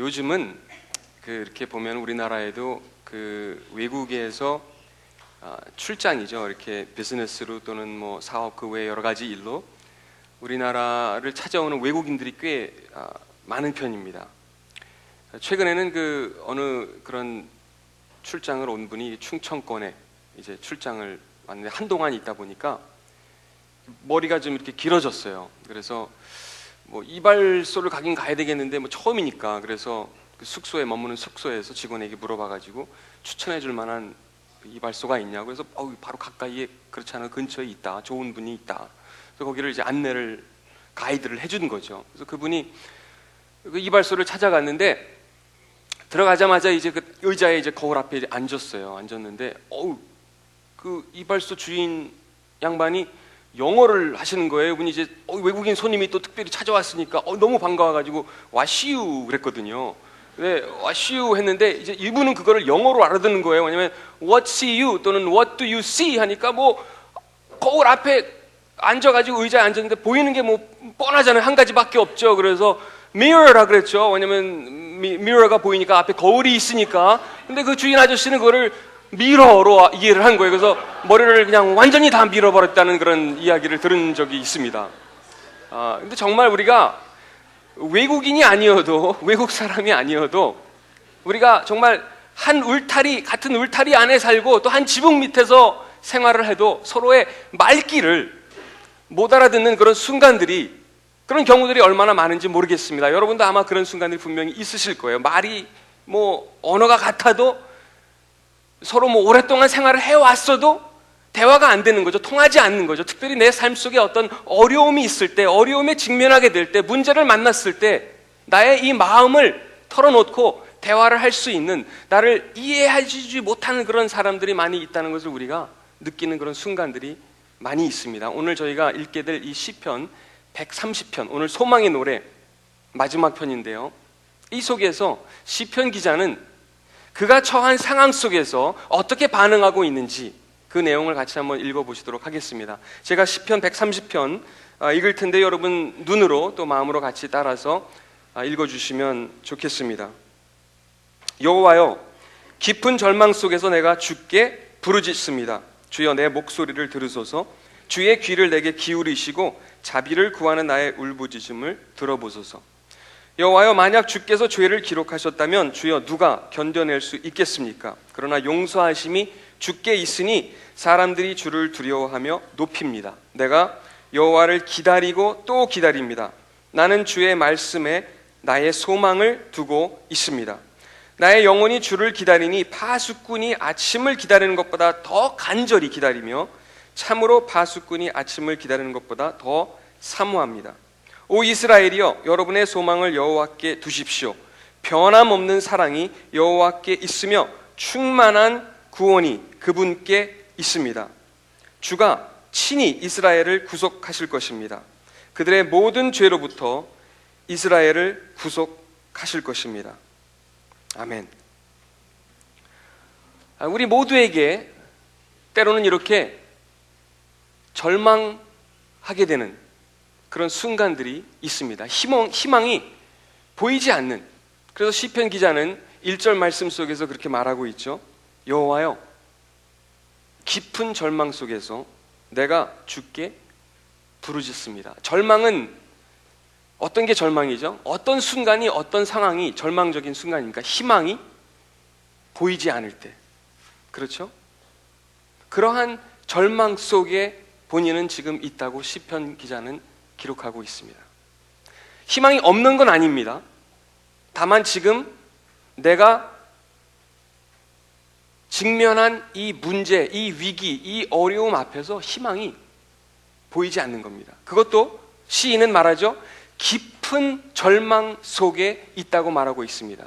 요즘은 이렇게 보면 우리나라에도 외국에서 출장이죠. 이렇게 비즈니스로 또는 뭐 사업 그 외 여러 가지 일로 우리나라를 찾아오는 외국인들이 꽤 많은 편입니다. 최근에는 어느 그런 출장을 온 분이 충청권에 이제 출장을 왔는데 한동안 있다 보니까 머리가 좀 이렇게 길어졌어요. 그래서 뭐 이발소를 가긴 가야 되겠는데 뭐 처음이니까 그래서 그 숙소에 머무는 숙소에서 직원에게 물어봐가지고 추천해줄 만한 이발소가 있냐고. 그래서 바로 가까이에 그렇지 않은 근처에 있다, 좋은 분이 있다. 그래서 거기를 이제 가이드를 해주는 거죠. 그래서 그분이 그 이발소를 찾아갔는데 들어가자마자 이제 그 의자에 이제 거울 앞에 이제 앉았는데 그 이발소 주인 양반이 영어를 하시는 거예요. 그분이 이제 외국인 손님이 또 특별히 찾아왔으니까 너무 반가워가지고 와시유 그랬거든요. 네, 와시유 했는데 이제 이분은 그거를 영어로 알아듣는 거예요. 왜냐면 what see you 또는 what do you see 하니까 뭐 거울 앞에 앉아가지고 의자에 앉았는데 보이는 게 뭐 뻔하잖아요. 한 가지밖에 없죠. 그래서 mirror라 그랬죠. 왜냐면 mirror가 보이니까 앞에 거울이 있으니까. 근데 그 주인 아저씨는 그거를 미러로 이해를 한 거예요. 그래서 머리를 그냥 완전히 다 밀어버렸다는 그런 이야기를 들은 적이 있습니다. 근데 정말 우리가 외국인이 아니어도, 외국 사람이 아니어도 우리가 정말 같은 울타리 안에 살고 또 한 지붕 밑에서 생활을 해도 서로의 말귀를 못 알아듣는 그런 순간들이, 그런 경우들이 얼마나 많은지 모르겠습니다. 여러분도 아마 그런 순간들이 분명히 있으실 거예요. 말이 언어가 같아도 서로 오랫동안 생활을 해왔어도 대화가 안 되는 거죠. 통하지 않는 거죠. 특별히 내 삶 속에 어떤 어려움이 있을 때, 어려움에 직면하게 될 때, 문제를 만났을 때 나의 이 마음을 털어놓고 대화를 할 수 있는, 나를 이해하지 못하는 그런 사람들이 많이 있다는 것을 우리가 느끼는 그런 순간들이 많이 있습니다. 오늘 저희가 읽게 될 이 시편 130편, 오늘 소망의 노래 마지막 편인데요, 이 속에서 시편 기자는 그가 처한 상황 속에서 어떻게 반응하고 있는지 그 내용을 같이 한번 읽어보시도록 하겠습니다. 제가 시편 130편 읽을 텐데 여러분 눈으로 또 마음으로 같이 따라서 읽어주시면 좋겠습니다. 여호와여, 깊은 절망 속에서 내가 주께 부르짖습니다. 주여, 내 목소리를 들으소서. 주의 귀를 내게 기울이시고 자비를 구하는 나의 울부짖음을 들어보소서. 여호와여, 만약 주께서 죄를 기록하셨다면 주여 누가 견뎌낼 수 있겠습니까? 그러나 용서하심이 주께 있으니 사람들이 주를 두려워하며 높입니다. 내가 여호와를 기다리고 또 기다립니다. 나는 주의 말씀에 나의 소망을 두고 있습니다. 나의 영혼이 주를 기다리니 파수꾼이 아침을 기다리는 것보다 더 간절히 기다리며 참으로 파수꾼이 아침을 기다리는 것보다 더 사모합니다. 오 이스라엘이여, 여러분의 소망을 여호와께 두십시오. 변함없는 사랑이 여호와께 있으며 충만한 구원이 그분께 있습니다. 주가 친히 이스라엘을 구속하실 것입니다. 그들의 모든 죄로부터 이스라엘을 구속하실 것입니다. 아멘. 우리 모두에게 때로는 이렇게 절망하게 되는 그런 순간들이 있습니다. 희망이 보이지 않는. 그래서 시편 기자는 1절 말씀 속에서 그렇게 말하고 있죠. 여호와여, 깊은 절망 속에서 내가 주께 부르짖습니다. 절망은 어떤 게 절망이죠? 어떤 순간이, 어떤 상황이 절망적인 순간입니까? 희망이 보이지 않을 때. 그렇죠? 그러한 절망 속에 본인은 지금 있다고 시편 기자는 기록하고 있습니다. 희망이 없는 건 아닙니다. 다만 지금 내가 직면한 이 문제, 이 위기, 이 어려움 앞에서 희망이 보이지 않는 겁니다. 그것도 시인은 말하죠. 깊은 절망 속에 있다고 말하고 있습니다.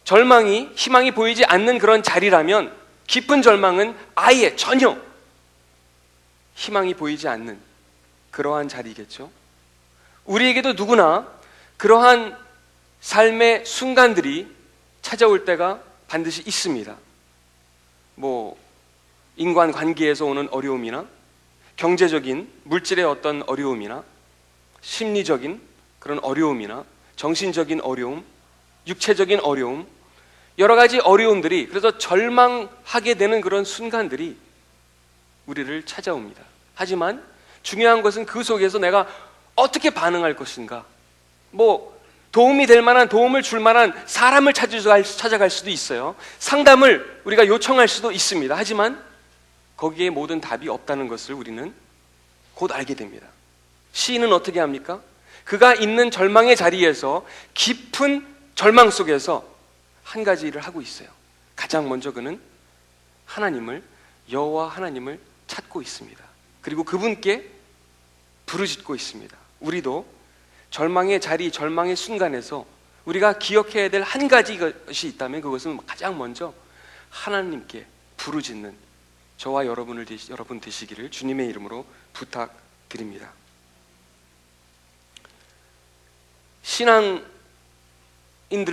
희망이 보이지 않는 그런 자리라면 깊은 절망은 아예 전혀 희망이 보이지 않는 그러한 자리겠죠. 우리에게도 누구나 그러한 삶의 순간들이 찾아올 때가 반드시 있습니다. 인간관계에서 오는 어려움이나 경제적인 물질의 어떤 어려움이나 심리적인 그런 어려움이나 정신적인 어려움, 육체적인 어려움, 여러 가지 어려움들이, 그래서 절망하게 되는 그런 순간들이 우리를 찾아옵니다. 하지만 중요한 것은 그 속에서 내가 어떻게 반응할 것인가. 도움이 될 만한, 도움을 줄 만한 사람을 찾아갈 수도 있어요. 상담을 우리가 요청할 수도 있습니다. 하지만 거기에 모든 답이 없다는 것을 우리는 곧 알게 됩니다. 시인은 어떻게 합니까? 그가 있는 절망의 자리에서, 깊은 절망 속에서 한 가지 일을 하고 있어요. 가장 먼저 그는 여호와 하나님을 찾고 있습니다. 그리고 그분께 부르짖고 있습니다. 우리도 절망의 자리, 절망의 순간에서 우리가 기억해야 될 한 가지 것이 있다면 그것은 가장 먼저 하나님께 부르짖는 저와 여러분 되시기를 주님의 이름으로 부탁드립니다. 신앙인들의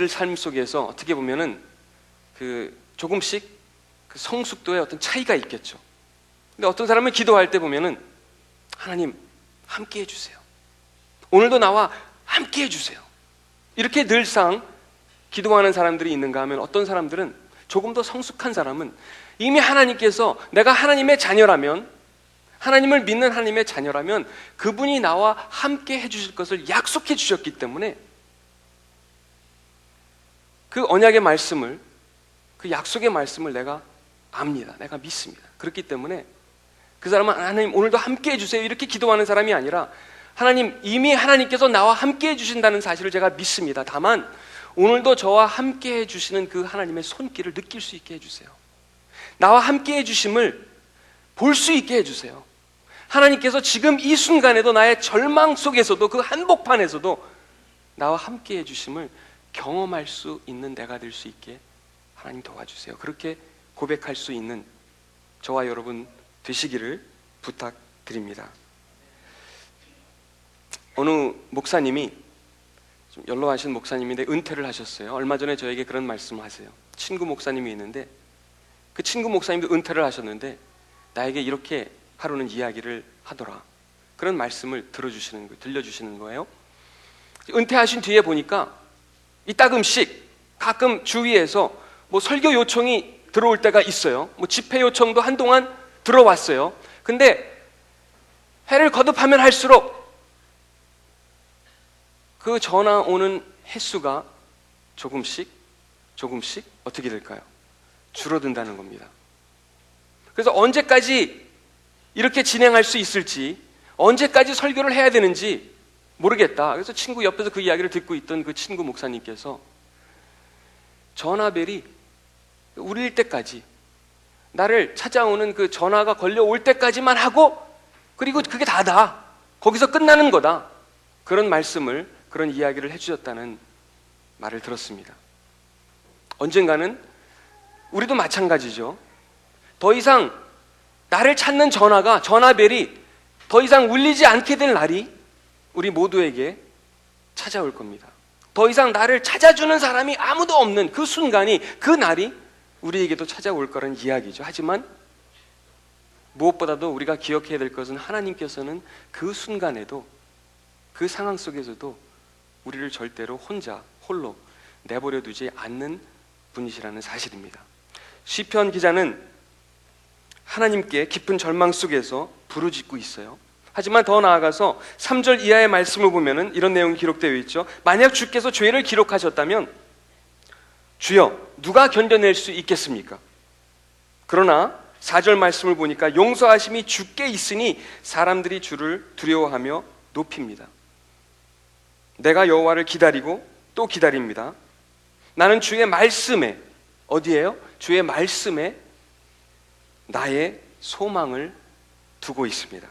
삶 속에서 어떻게 보면은 조금씩 성숙도에 어떤 차이가 있겠죠. 근데 어떤 사람은 기도할 때 보면은 하나님 함께 해주세요. 오늘도 나와 함께 해주세요. 이렇게 늘상 기도하는 사람들이 있는가 하면, 어떤 사람들은 조금 더 성숙한 사람은 이미 하나님께서, 내가 하나님의 자녀라면, 하나님을 믿는 하나님의 자녀라면 그분이 나와 함께 해주실 것을 약속해 주셨기 때문에 그 언약의 말씀을, 그 약속의 말씀을 내가 압니다. 내가 믿습니다. 그렇기 때문에 그 사람은 하나님 오늘도 함께 해주세요 이렇게 기도하는 사람이 아니라, 하나님 이미 하나님께서 나와 함께 해주신다는 사실을 제가 믿습니다. 다만 오늘도 저와 함께 해주시는 그 하나님의 손길을 느낄 수 있게 해주세요. 나와 함께 해주심을 볼 수 있게 해주세요. 하나님께서 지금 이 순간에도 나의 절망 속에서도, 그 한복판에서도 나와 함께 해주심을 경험할 수 있는 내가 될 수 있게 하나님 도와주세요. 그렇게 고백할 수 있는 저와 여러분 되시기를 부탁드립니다. 어느 목사님이, 좀 연로하신 목사님인데 은퇴를 하셨어요. 얼마 전에 저에게 그런 말씀을 하세요. 친구 목사님이 있는데 그 친구 목사님도 은퇴를 하셨는데 나에게 이렇게 하루는 이야기를 하더라. 그런 말씀을 들려주시는 거예요. 은퇴하신 뒤에 보니까 이따금씩 가끔 주위에서 설교 요청이 들어올 때가 있어요. 집회 요청도 한동안 들어왔어요. 근데 해를 거듭하면 할수록 그 전화 오는 횟수가 조금씩 어떻게 될까요? 줄어든다는 겁니다. 그래서 언제까지 이렇게 진행할 수 있을지, 언제까지 설교를 해야 되는지 모르겠다. 그래서 친구 옆에서 그 이야기를 듣고 있던 그 친구 목사님께서 전화벨이 울릴 때까지, 나를 찾아오는 그 전화가 걸려올 때까지만 하고, 그리고 그게 다다, 거기서 끝나는 거다, 그런 말씀을, 그런 이야기를 해주셨다는 말을 들었습니다. 언젠가는 우리도 마찬가지죠. 더 이상 나를 찾는 전화벨이 더 이상 울리지 않게 될 날이 우리 모두에게 찾아올 겁니다. 더 이상 나를 찾아주는 사람이 아무도 없는 그 순간이, 그 날이 우리에게도 찾아올 거라는 이야기죠. 하지만 무엇보다도 우리가 기억해야 될 것은, 하나님께서는 그 순간에도, 그 상황 속에서도 우리를 절대로 홀로 내버려 두지 않는 분이시라는 사실입니다. 시편 기자는 하나님께 깊은 절망 속에서 부르짖고 있어요. 하지만 더 나아가서 3절 이하의 말씀을 보면은 이런 내용이 기록되어 있죠. 만약 주께서 죄를 기록하셨다면 주여 누가 견뎌낼 수 있겠습니까? 그러나 4절 말씀을 보니까 용서하심이 주께 있으니 사람들이 주를 두려워하며 높입니다. 내가 여호와를 기다리고 또 기다립니다. 나는 주의 말씀에, 어디에요? 주의 말씀에 나의 소망을 두고 있습니다.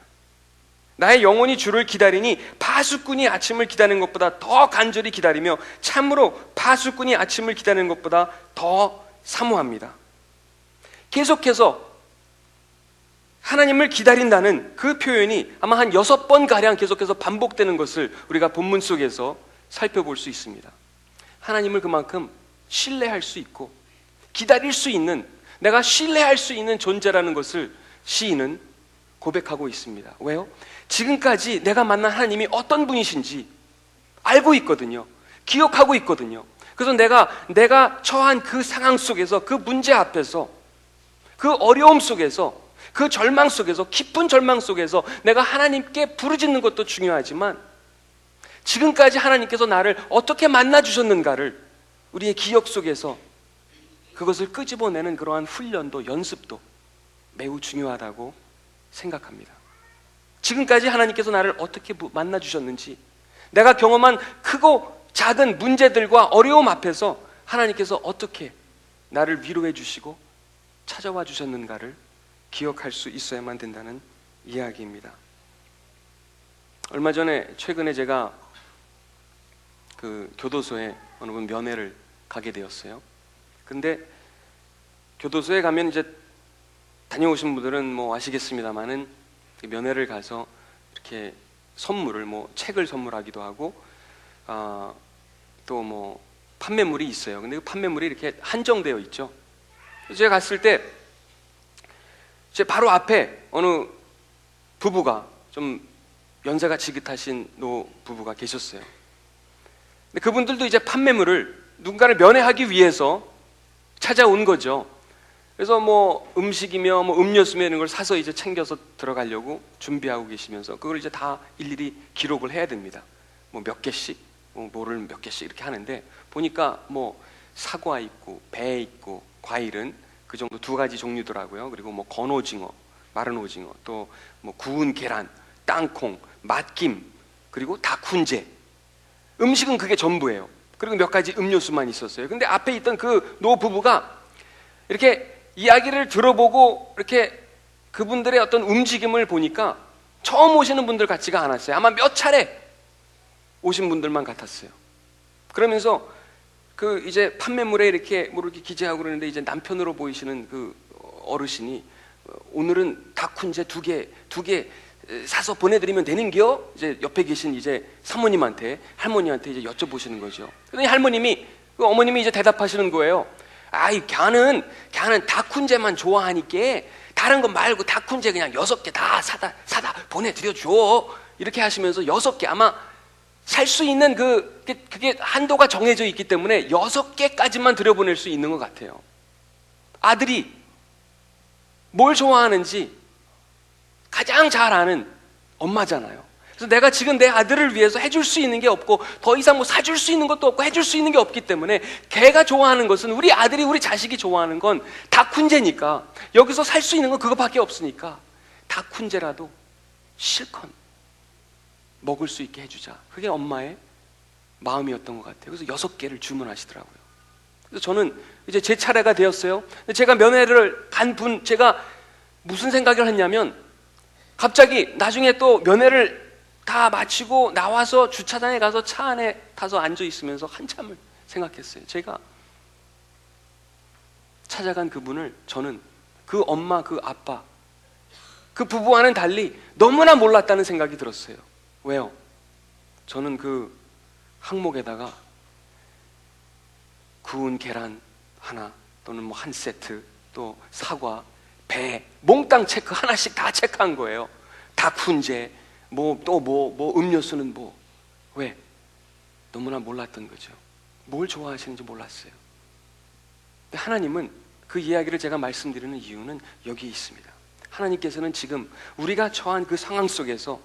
나의 영혼이 주를 기다리니 파수꾼이 아침을 기다리는 것보다 더 간절히 기다리며 참으로 파수꾼이 아침을 기다리는 것보다 더 사모합니다. 계속해서 하나님을 기다린다는 그 표현이 아마 한 6번가량 계속해서 반복되는 것을 우리가 본문 속에서 살펴볼 수 있습니다. 하나님을 그만큼 신뢰할 수 있고 기다릴 수 있는, 내가 신뢰할 수 있는 존재라는 것을 시인은 고백하고 있습니다. 왜요? 지금까지 내가 만난 하나님이 어떤 분이신지 알고 있거든요. 기억하고 있거든요. 그래서 내가 처한 그 상황 속에서, 그 문제 앞에서, 그 어려움 속에서, 그 절망 속에서, 깊은 절망 속에서 내가 하나님께 부르짖는 것도 중요하지만 지금까지 하나님께서 나를 어떻게 만나주셨는가를 우리의 기억 속에서 그것을 끄집어내는 그러한 훈련도, 연습도 매우 중요하다고 생각합니다. 지금까지 하나님께서 나를 어떻게 만나주셨는지, 내가 경험한 크고 작은 문제들과 어려움 앞에서 하나님께서 어떻게 나를 위로해 주시고 찾아와 주셨는가를 기억할 수 있어야만 된다는 이야기입니다. 얼마 전에, 최근에 제가 그 교도소에 어느 분 면회를 가게 되었어요. 근데 교도소에 가면 이제 다녀오신 분들은 뭐 아시겠습니다만은 면회를 가서 이렇게 선물을, 뭐 책을 선물하기도 하고 또 뭐 판매물이 있어요. 근데 그 판매물이 이렇게 한정되어 있죠. 제가 갔을 때 제 바로 앞에 어느 부부가, 좀 연세가 지긋하신 노 부부가 계셨어요. 근데 그분들도 이제 판매물을 누군가를 면회하기 위해서 찾아온 거죠. 그래서 뭐 음식이며 뭐 음료수며 이런 걸 사서 이제 챙겨서 들어가려고 준비하고 계시면서 그걸 이제 다 일일이 기록을 해야 됩니다. 뭐 몇 개씩, 뭐를 몇 개씩 이렇게 하는데, 보니까 뭐 사과 있고 배 있고 과일은 그 정도 2가지 종류더라고요. 그리고 뭐 건오징어, 마른 오징어, 또 뭐 구운 계란, 땅콩, 맛김, 그리고 닭 훈제. 음식은 그게 전부예요. 그리고 몇 가지 음료수만 있었어요. 근데 앞에 있던 그 노부부가 이렇게 이야기를 들어보고 이렇게 그분들의 어떤 움직임을 보니까 처음 오시는 분들 같지가 않았어요. 아마 몇 차례 오신 분들만 같았어요. 그러면서 그 이제 판매물에 이렇게 뭐 이렇게 기재하고 그러는데, 이제 남편으로 보이시는 그 어르신이 오늘은 닭훈제 2개 사서 보내드리면 되는겨? 이제 옆에 계신 이제 사모님한테, 할머니한테 이제 여쭤보시는 거죠. 그랬더니 할머님이, 그 어머님이 이제 대답하시는 거예요. 아이, 걔는 닭훈제만 좋아하니까 다른 거 말고 닭훈제 그냥 6개 다 사다 보내드려줘. 이렇게 하시면서 6개, 아마 살 수 있는 그게 한도가 정해져 있기 때문에 6개까지만 들여보낼 수 있는 것 같아요. 아들이 뭘 좋아하는지 가장 잘 아는 엄마잖아요. 그래서 내가 지금 내 아들을 위해서 해줄 수 있는 게 없고, 더 이상 뭐 사줄 수 있는 것도 없고 해줄 수 있는 게 없기 때문에, 걔가 좋아하는 것은, 우리 아들이, 우리 자식이 좋아하는 건 닭훈제니까, 여기서 살 수 있는 건 그거밖에 없으니까 닭훈제라도 실컷 먹을 수 있게 해주자. 그게 엄마의 마음이었던 것 같아요. 그래서 6개를 주문하시더라고요. 그래서 저는 이제 제 차례가 되었어요. 제가 면회를 간 분, 제가 무슨 생각을 했냐면, 갑자기 나중에 또 면회를 다 마치고 나와서 주차장에 가서 차 안에 타서 앉아 있으면서 한참을 생각했어요. 제가 찾아간 그분을, 저는 그 엄마, 그 아빠, 그 부부와는 달리 너무나 몰랐다는 생각이 들었어요. 왜요? 저는 그 항목에다가 구운 계란 하나, 또는 뭐 한 세트, 또 사과, 배, 몽땅 체크 하나씩 다 체크한 거예요. 닭 훈제, 뭐 음료수는 뭐. 왜? 너무나 몰랐던 거죠. 뭘 좋아하시는지 몰랐어요. 근데 하나님은, 그 이야기를 제가 말씀드리는 이유는 여기에 있습니다. 하나님께서는 지금 우리가 처한 그 상황 속에서,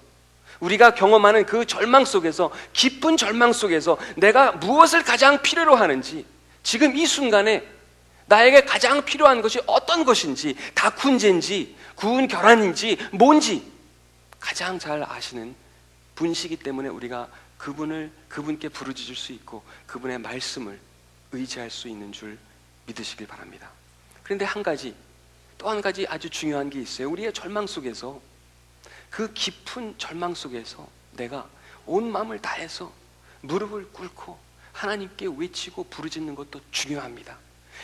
우리가 경험하는 그 절망 속에서, 깊은 절망 속에서 내가 무엇을 가장 필요로 하는지, 지금 이 순간에 나에게 가장 필요한 것이 어떤 것인지, 닭 훈제인지 구운 계란인지 뭔지 가장 잘 아시는 분이시기 때문에 우리가 그분께 부르짖을 수 있고 그분의 말씀을 의지할 수 있는 줄 믿으시길 바랍니다. 그런데 또 한 가지 아주 중요한 게 있어요. 우리의 절망 속에서, 그 깊은 절망 속에서 내가 온 마음을 다해서 무릎을 꿇고 하나님께 외치고 부르짖는 것도 중요합니다.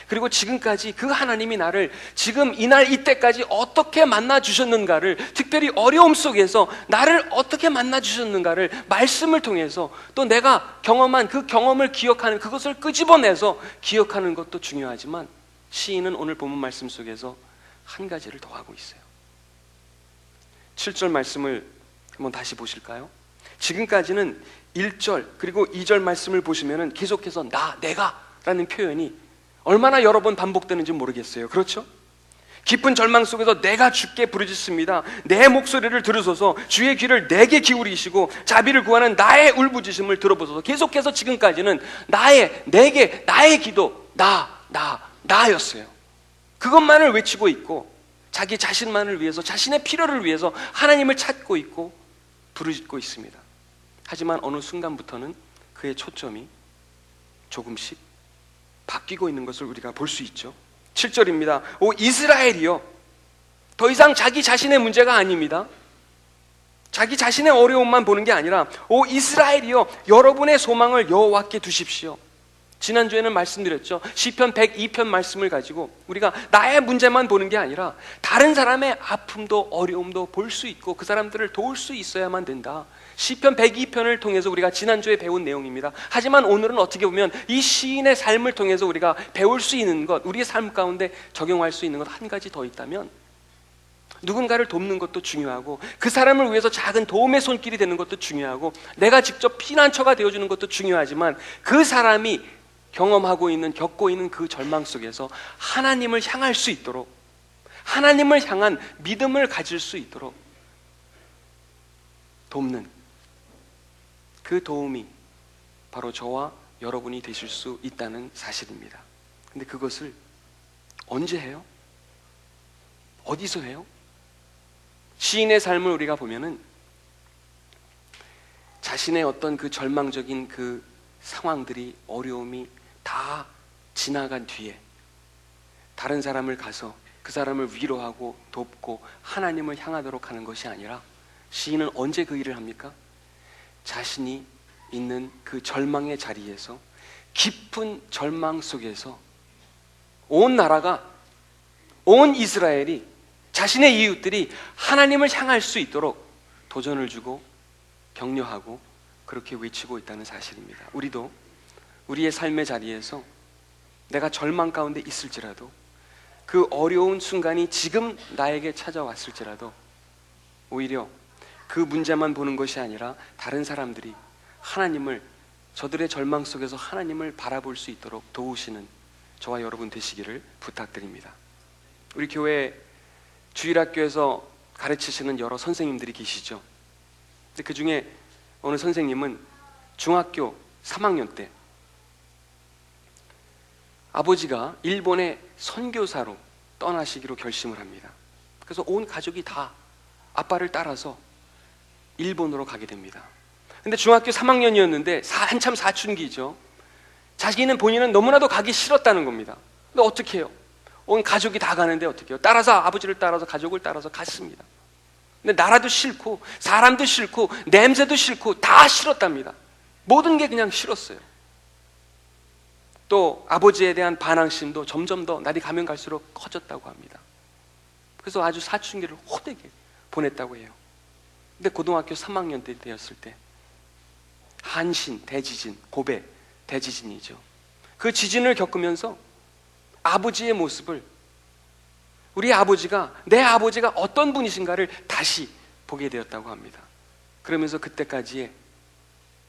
그리고 지금까지 그 하나님이 나를 지금 이날 이때까지 어떻게 만나 주셨는가를, 특별히 어려움 속에서 나를 어떻게 만나 주셨는가를 말씀을 통해서, 또 내가 경험한 그 경험을 기억하는, 그것을 끄집어내서 기억하는 것도 중요하지만, 시인은 오늘 본문 말씀 속에서 한 가지를 더 하고 있어요. 7절 말씀을 한번 다시 보실까요? 지금까지는 1절 그리고 2절 말씀을 보시면은 계속해서 내가 라는 표현이 얼마나 여러 번 반복되는지 모르겠어요. 그렇죠? 깊은 절망 속에서 내가 주께 부르짖습니다. 내 목소리를 들으소서. 주의 귀를 내게 기울이시고 자비를 구하는 나의 울부짖음을 들어보소서. 계속해서 지금까지는 나의 기도 나였어요. 그것만을 외치고 있고 자기 자신만을 위해서, 자신의 필요를 위해서 하나님을 찾고 있고 부르짖고 있습니다. 하지만 어느 순간부터는 그의 초점이 조금씩 바뀌고 있는 것을 우리가 볼 수 있죠. 7절입니다. 오 이스라엘이여. 더 이상 자기 자신의 문제가 아닙니다. 자기 자신의 어려움만 보는 게 아니라 오 이스라엘이여, 여러분의 소망을 여호와께 두십시오. 지난주에는 말씀드렸죠. 시편 102편 말씀을 가지고 우리가 나의 문제만 보는 게 아니라 다른 사람의 아픔도 어려움도 볼 수 있고 그 사람들을 도울 수 있어야만 된다. 시편 102편을 통해서 우리가 지난주에 배운 내용입니다. 하지만 오늘은 어떻게 보면 이 시인의 삶을 통해서 우리가 배울 수 있는 것, 우리의 삶 가운데 적용할 수 있는 것 한 가지 더 있다면, 누군가를 돕는 것도 중요하고 그 사람을 위해서 작은 도움의 손길이 되는 것도 중요하고 내가 직접 피난처가 되어주는 것도 중요하지만 그 사람이 겪고 있는 그 절망 속에서 하나님을 향할 수 있도록, 하나님을 향한 믿음을 가질 수 있도록 돕는 그 도움이 바로 저와 여러분이 되실 수 있다는 사실입니다. 근데 그것을 언제 해요? 어디서 해요? 시인의 삶을 우리가 보면은 자신의 어떤 그 절망적인 그 상황들이, 어려움이 다 지나간 뒤에 다른 사람을 가서 그 사람을 위로하고 돕고 하나님을 향하도록 하는 것이 아니라, 시인은 언제 그 일을 합니까? 자신이 있는 그 절망의 자리에서, 깊은 절망 속에서 온 나라가, 온 이스라엘이, 자신의 이웃들이 하나님을 향할 수 있도록 도전을 주고 격려하고 그렇게 외치고 있다는 사실입니다. 우리도 우리의 삶의 자리에서 내가 절망 가운데 있을지라도, 그 어려운 순간이 지금 나에게 찾아왔을지라도 오히려 그 문제만 보는 것이 아니라 다른 사람들이 하나님을, 저들의 절망 속에서 하나님을 바라볼 수 있도록 도우시는 저와 여러분 되시기를 부탁드립니다. 우리 교회 주일학교에서 가르치시는 여러 선생님들이 계시죠. 근데 그 중에 어느 선생님은 중학교 3학년 때 아버지가 일본의 선교사로 떠나시기로 결심을 합니다. 그래서 온 가족이 다 아빠를 따라서 일본으로 가게 됩니다. 근데 중학교 3학년이었는데 한참 사춘기죠. 본인은 너무나도 가기 싫었다는 겁니다. 근데 어떻게 해요? 온 가족이 다 가는데 어떻게 해요? 아버지를 따라서, 가족을 따라서 갔습니다. 근데 나라도 싫고 사람도 싫고 냄새도 싫고 다 싫었답니다. 모든 게 그냥 싫었어요. 또 아버지에 대한 반항심도 점점 더 날이 가면 갈수록 커졌다고 합니다. 그래서 아주 사춘기를 호되게 보냈다고 해요. 근데 고등학교 3학년 때 되었을 때 한신 대지진, 고베 대지진이죠. 그 지진을 겪으면서 아버지의 모습을, 내 아버지가 어떤 분이신가를 다시 보게 되었다고 합니다. 그러면서 그때까지의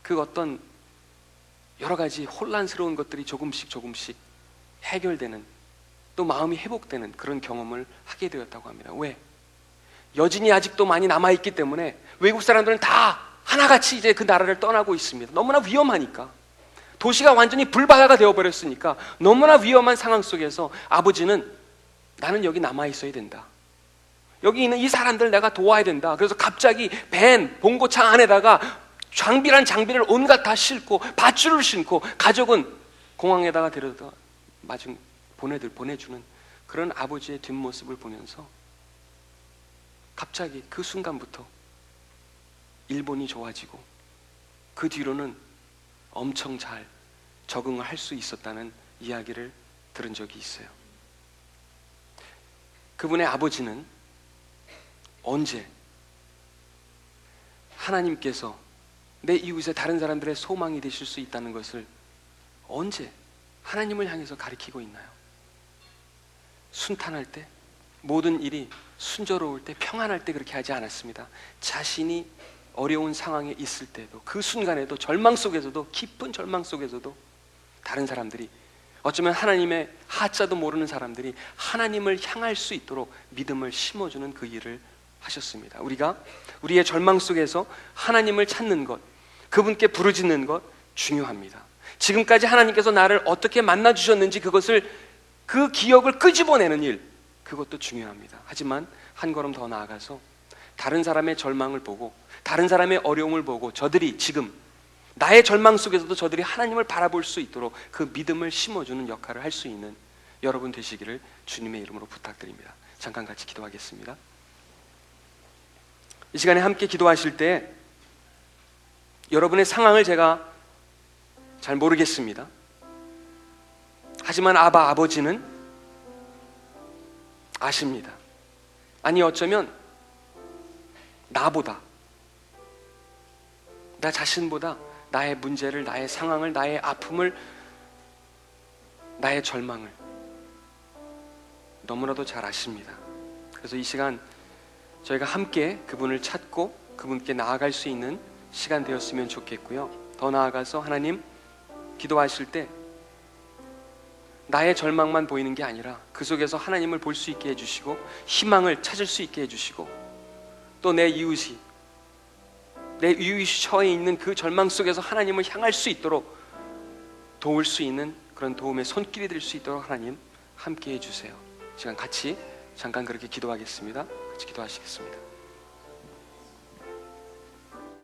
그 어떤 여러 가지 혼란스러운 것들이 조금씩 해결되는, 또 마음이 회복되는 그런 경험을 하게 되었다고 합니다. 왜? 여진이 아직도 많이 남아있기 때문에 외국 사람들은 다 하나같이 이제 그 나라를 떠나고 있습니다. 너무나 위험하니까. 도시가 완전히 불바다가 되어버렸으니까 너무나 위험한 상황 속에서 아버지는 나는 여기 남아있어야 된다. 여기 있는 이 사람들 내가 도와야 된다. 그래서 갑자기 봉고차 안에다가 장비를 온갖 다 싣고 밧줄을 신고 가족은 공항에다가 데려다 보내주는 그런 아버지의 뒷모습을 보면서 갑자기 그 순간부터 일본이 좋아지고 그 뒤로는 엄청 잘 적응을 할 수 있었다는 이야기를 들은 적이 있어요. 그분의 아버지는 언제 하나님께서 내 이웃의 다른 사람들의 소망이 되실 수 있다는 것을 언제 하나님을 향해서 가리키고 있나요? 순탄할 때, 모든 일이 순조로울 때, 평안할 때 그렇게 하지 않았습니다. 자신이 어려운 상황에 있을 때도, 그 순간에도, 절망 속에서도, 깊은 절망 속에서도 다른 사람들이, 어쩌면 하나님의 하자도 모르는 사람들이 하나님을 향할 수 있도록 믿음을 심어주는 그 일을 하셨습니다. 우리가 우리의 절망 속에서 하나님을 찾는 것, 그분께 부르짖는 것 중요합니다. 지금까지 하나님께서 나를 어떻게 만나주셨는지 그 기억을 끄집어내는 일, 그것도 중요합니다. 하지만 한 걸음 더 나아가서 다른 사람의 절망을 보고, 다른 사람의 어려움을 보고, 저들이 지금 나의 절망 속에서도 저들이 하나님을 바라볼 수 있도록 그 믿음을 심어주는 역할을 할 수 있는 여러분 되시기를 주님의 이름으로 부탁드립니다. 잠깐 같이 기도하겠습니다. 이 시간에 함께 기도하실 때 여러분의 상황을 제가 잘 모르겠습니다. 하지만 아버지는 아십니다. 아니, 어쩌면 나보다, 나 자신보다 나의 문제를, 나의 상황을, 나의 아픔을, 나의 절망을 너무나도 잘 아십니다. 그래서 이 시간 저희가 함께 그분을 찾고 그분께 나아갈 수 있는 시간 되었으면 좋겠고요. 더 나아가서 하나님, 기도하실 때 나의 절망만 보이는 게 아니라 그 속에서 하나님을 볼 수 있게 해주시고 희망을 찾을 수 있게 해주시고, 또 내 이웃이 처해 있는 그 절망 속에서 하나님을 향할 수 있도록 도울 수 있는 그런 도움의 손길이 될 수 있도록 하나님 함께 해주세요. 시간 같이 잠깐 그렇게 기도하겠습니다. 같이 기도하시겠습니다.